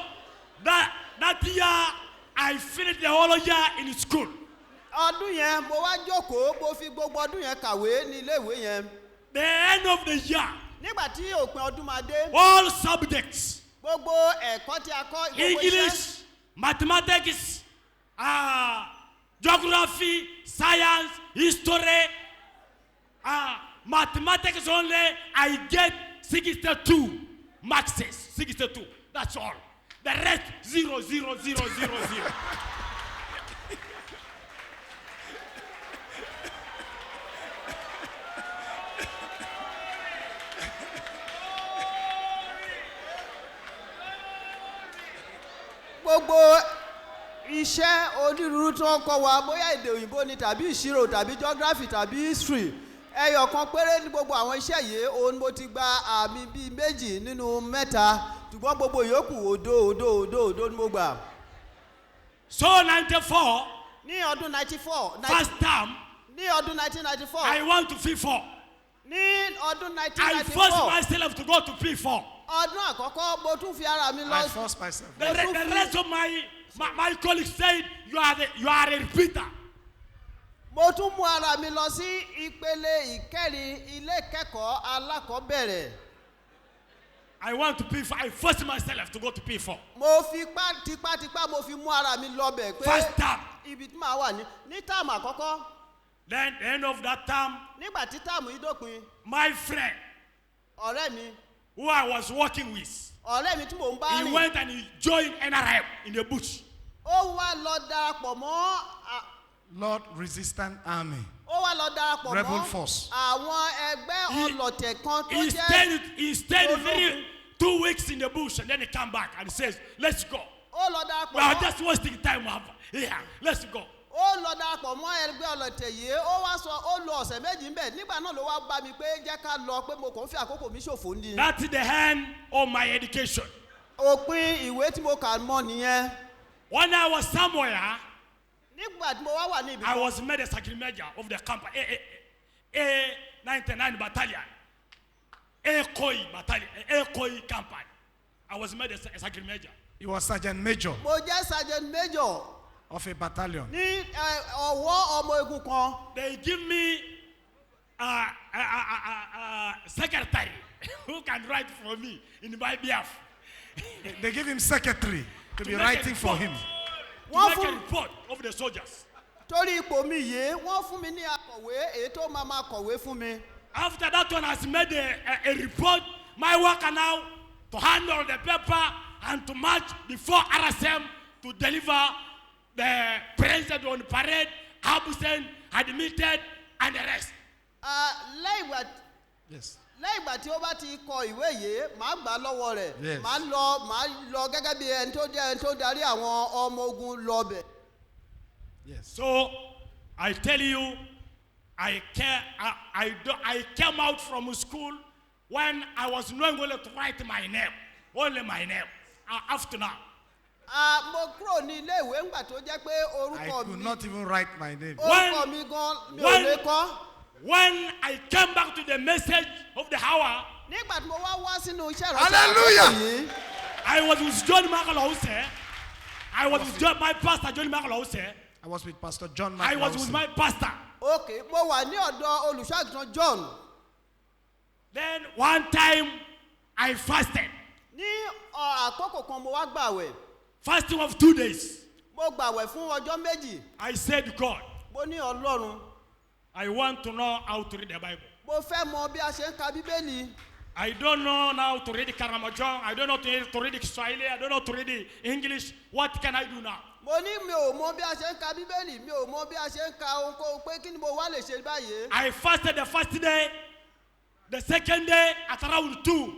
that year, I finished the whole year in school. ọdún yẹn mo wá jókòó mo fi gbogbo ọdún yẹn kàwé ní ilé ìwé yẹn The end of the year, nígbà tí òpin ọdún máa dé all subjects, gbogbo ẹ̀kọ́ tí a kọ́ gbogbo iṣẹ́ English, mathematics, geography, science, history, mathematics only, I get 62 marks. 62. That's all. The rest, 0, 0, 0, 0, 0. gbogbo iṣẹ́ onírúurú tó ń kọ́ wa bóyá èdè òyìnbó ni tàbí ìṣirò tàbí geography tàbí history ẹyọ kan péré ní gbogbo àwọn iṣẹ́ yìí òun mo ti gba àmì bíi méjì nínú mẹ́ta ṣùgbọ́n gbogbo yòókù òdo ni mo gbà. So 94, ní ọdún 94 first term, ní ọdún 1994 I want to P4. ní ọdún I forced 1994 myself to go to P4. ọdún àkọ́kọ́ mo tún fi ara mi I lọ. forced myself. The rest of my colleagues said, you are a repeater. mo tún mú ara mi lọ sí ìpele ìkẹrin ilé ìkẹ́kọ̀ọ́ alákọ̀ọ́bẹ̀rẹ̀. I want to P4. I forced myself to go to P4. mo fi tipátipá mo fi mú ara mi lọ bẹ̀ pé First term. ibi tí màá wà ní táàmù àkọ́kọ́ Then the end of that term, nígbà tí táàmù yìí dópin my friend ọ̀rẹ́ mi who I was working with, tí mò ń bá he rìn went and he joined NRM in the bush. ó wá lọ darapọ̀ mọ́ Lord Resistance Army. ó wá lọ darapọ̀ Rebel mọ́ force. àwọn ẹgbẹ́ ọlọ̀tẹ̀ kan tó jẹ́ He stayed ológun. 2 weeks in the bush and then he come back and he says, let's go. ó lọ darapọ̀ We are mọ́ just wasting time here. Let's go. ó lọ darapọ̀ mọ́ ẹgbẹ́ ọlọ̀tẹ̀ yìí ó wá sọ ó lo ọ̀sẹ̀ méjì ń bẹ̀ nígbà náà ló wá bá mi pé jẹ́ ká lọ pé mo kàn ń fi àkókò mi ṣòfò ní. That's the end of my education. òpin ìwé tí mo kà mọ́ nìyẹn. When I was somewhere, nígbà tí mo wá wà ní ibi I kan was made a sergeant major of the camp, A99 battalion, Ekoi battalion, Ekoi company. I was made a sergeant major. He was Sergeant Major mo jẹ́ sergeant major of a battalion. ní ọwọ́ ọmọ ogun kan. They give me a secretary who can write for me in my behalf. They give him secretary to be writing for him. To wọ́n make a fún report of the soldiers. torí ipò mi yìí wọ́n fún mi ní akọ̀wé èyí tó máa kọ̀wé fún mi. After that one has made a report, my work now to handle the paper and to march before RSM to deliver the president on parade, absent, admitted, and the rest. Yes. lẹ́yìn ìgbà tí ó bá ti kọ ìwé yìí màá gbà á lọ́wọ́ rẹ̀ Yes. màá lọ gẹ́gẹ́ bí ẹni tó darí àwọn ọmọ ogun lọ bẹ̀. Yes. So I tell you, I came out from school when I was not going to write my name, only my name. After now, mo kúrò ní ilé ìwé ńgbà tó jẹ́ pé I orúkọ could mi not even write my name. orúkọ mi gan mi ò lè kọ́. when I came back to the message of the hour, nígbà tí mo wá sínú iṣẹ́ ìránṣẹ́ Hallelujah! àkókò yìí I was with John Magalose. I was with my pastor, John Magalose. I was with Pastor John I was with McLaughlin. my pastor. ok mo wà ní ọ̀dọ̀ olùṣọ́àgùntàn John Then one time I fasted. ní àkókò kan mo wá gbàwẹ̀ Fasting of 2 days. mo gbàwẹ̀ fún ọjọ́ méjì I said, God, mo ní Ọlọ́run I want to know how to read the Bible. mo fẹ́ mọ bí a ṣe ń ka bíbélì I don't know now to read Karamojong. I don't know to read Kiswahili. I don't know to read English. What can I do now? mo ní mi ò mọ bí a ṣe ń ka bíbélì mi ò mọ bí a ṣe ń ka ohunkóhun pé kí ni mo wá lè ṣe báyìí. I fasted the first day. The second day at around 2.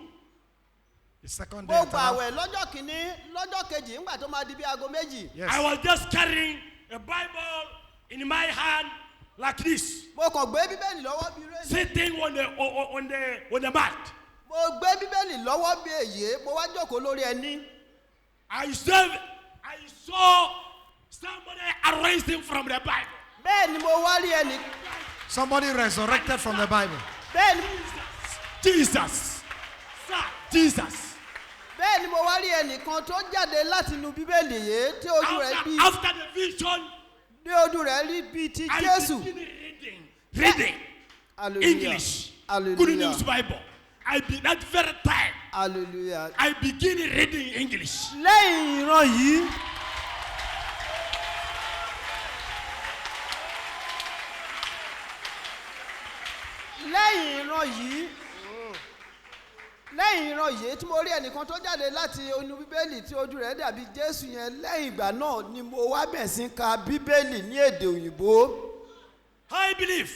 The second day. mo at around- gbàwẹ̀ lọ́jọ́ kìíní lọ́jọ́ kejì ńgbà tó máa di bí aago méjì. Yes. I was just carrying a Bible in my hand like this, mo kàn gbé bíbélì lọ́wọ́ bí rẹ́ẹ̀lì. sitting on the mat. mo gbé bíbélì lọ́wọ́ bí èyí mo wá jókòó lórí ẹní. I saw somebody arising from the Bible. bẹ́ẹ̀ ni mo wá rí ẹnì Somebody resurrected from the Bible. bẹ́ẹ̀ ni Jesus. Sir, Jesus. bẹ́ẹ̀ ni mo wá rí ẹnìkan tó jáde láti inú bíbélì yìí tí ojú rẹ̀ bí After the vision, ní ojú rẹ̀ rí bíi ti I Jésù. began reading Hallelujah. English, Hallelujah. Good News Bible. That very time, Hallelujah. I begin reading English. lẹ́yìn ìran yìí lẹ́yìn ìran yìí tí mo rí ẹnìkan tó jáde láti inú bíbélì tí ojú rẹ̀ dàbí Jésù yẹn lẹ́yìn ìgbà náà ni mo wá bẹ̀ sí ka bíbélì ní èdè òyìnbó. I believe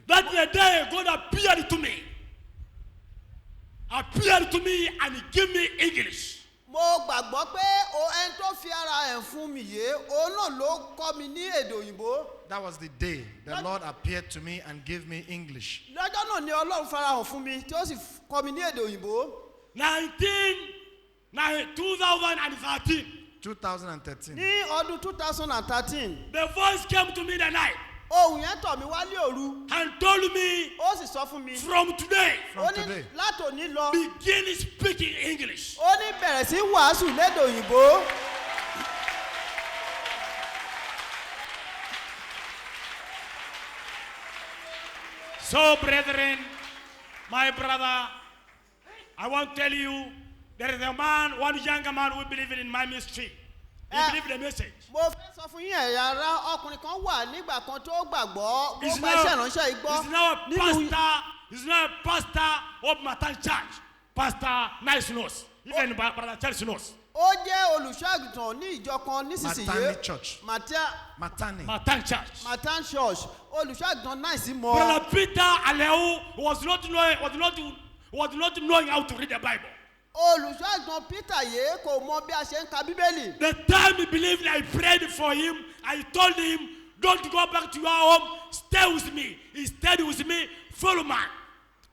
that the day God appeared to me and give me English. mo gbàgbọ́ pé ẹni tó fi ara ẹ̀ fún mi yé òun náà ló kọ́ mi ní èdè òyìnbó. That was the day the Lord appeared to me and gave me English. lọ́jọ́ náà ni ọlọ́run farahàn fún mi tí ó sì kọ́ mi ní èdè òyìnbó. 2013. ní ọdún 2013 The voice came to me that night ohùn yẹn tọ̀ mí wálé òru and told me, ó sì sọ fún mi from today, From ó ní today. látòní lọ begin speaking English. ó ní bẹ̀rẹ̀ sí wàásù lédè òyìnbó. So, brethren, my brother, I want to tell you, there is a man, one younger man who believes in my ministry. He believes the message. mo fẹ́ sọ fún yín ẹ̀yà ara ọkùnrin kan wà nígbà kan tó gbàgbọ́ He's mo gba iṣẹ́ now, ìránṣẹ́ yìí gbọ́ he's now a nínú pastor. He's now a pastor of Matan Church. Pastor Nice knows. Even Brother Church knows. ó jẹ́ olùṣọ́ àgùntàn ní ìjọ kan Matani nísinsìnyí Church. Matani Matani. Church. Matan Church olùṣọ́ àgùntàn náà sì mọ́. Brother Peter Aleu was not knowing how to read the Bible. olùṣọ́ àgùntàn Peter yìí kò mọ bí a ṣe ń ka bíbélì. The time he believed, I prayed for him. I told him, don't go back to your home. Stay with me. He stayed with me. Follow man.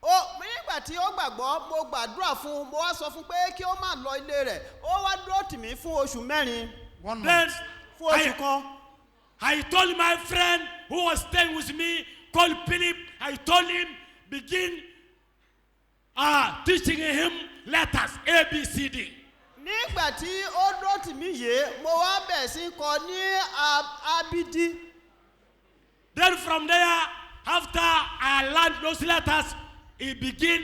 nígbà tí ó gbàgbọ́ mo gbàdúrà fún un mo wá sọ fún pé kí ó má lọ ilé rẹ̀ ó wá dúró tì mí fún oṣù mẹ́rin 1 Then month. fún oṣù kan. I told my friend who was staying with me, called Philip, I told him, begin teaching him letters, A, B, C, D. nígbà tí ó dúró tì mí yìí mo wá bẹ̀rẹ̀ sí kọ ní abidi. Then from there, after I learned those letters, he began,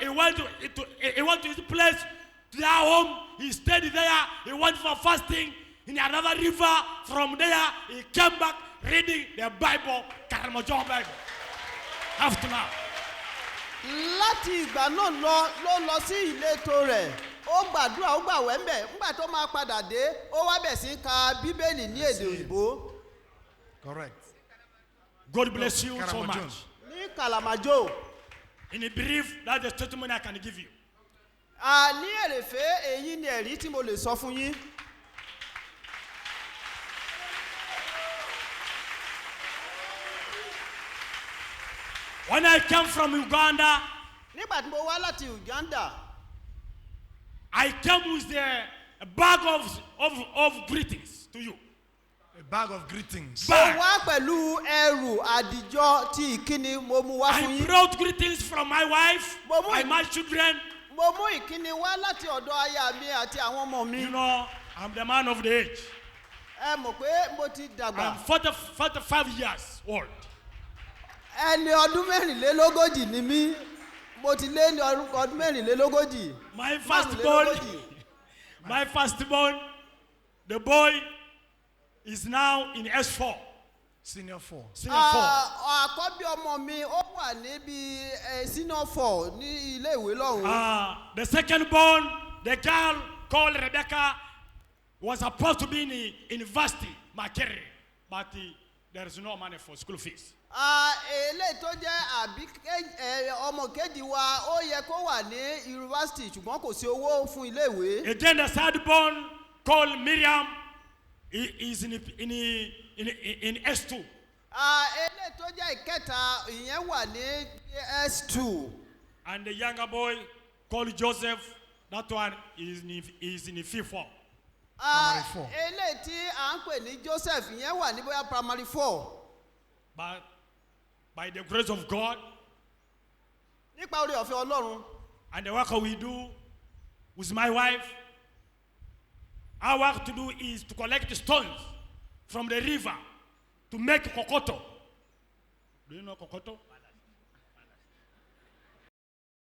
he went to his place, to their home, he stayed there, he went for fasting in another river. From there, he came back reading the Bible, Karamazon Bible. After now. láti ìgbà náà ló lọ sí ìletò rẹ̀ ó gbàdúrà ó gbàwẹ̀ ńbẹ̀ nígbà tó máa padà dé ó wá bẹ̀ sí ka bíbélì ní èdè òyìnbó. Correct. God bless you so Karamazon. much. ní Kalamajo. In a brief, that's the testimony I can give you. ní èrèfé èyí ni ẹ̀rí tí mo lè sọ fún yín. When I came from Uganda, nígbà tí mo wá láti Uganda I came with a bag of greetings to you. A bag of greetings. mo wá pẹ̀lú ẹrù àdìjọ tí ìkíni mo mú wá fún I yín. brought greetings from my wife, my children. mo mú ìkíni wá láti ọ̀dọ̀ aya mi àti àwọn ọmọ mi. You know, I'm the man of the age. ẹ mọ̀ pé mo ti dàgbà. I'm 45 years old. ẹni ọdún mẹ́rìnlélógójì ni mí mo ti lé ní ọdún mẹ́rìnlélógójì. My firstborn, the boy is now in S4. Senior 4. Senior 4. àkọ́bí ọmọ mi ó wà níbi senior 4 ní ilé ìwé lọ́hùn. The second born, the girl called Rebecca, was supposed to be in the university, Makere, but there is no money for school fees. eléyìí tó jẹ́ àbí ọmọ kejì wa ó yẹ kó wà ní yunifásitì ṣùgbọ́n kò sí owó fún ilé ìwé. Again, the third born called Miriam is in S2. eléyìí tó jẹ́ ìkẹta ìyẹn wà ní S2. And the younger boy called Joseph, that one is in the fifth form. Primary 4. eléyìí tí à ń pè ní Joseph ìyẹn wà ní bóyá primary 4. But by the grace of God nípa oore ọ̀fẹ́ Ọlọ́run and the work we do with my wife, our work to do is to collect stones from the river to make kokoto. Do you know kokoto?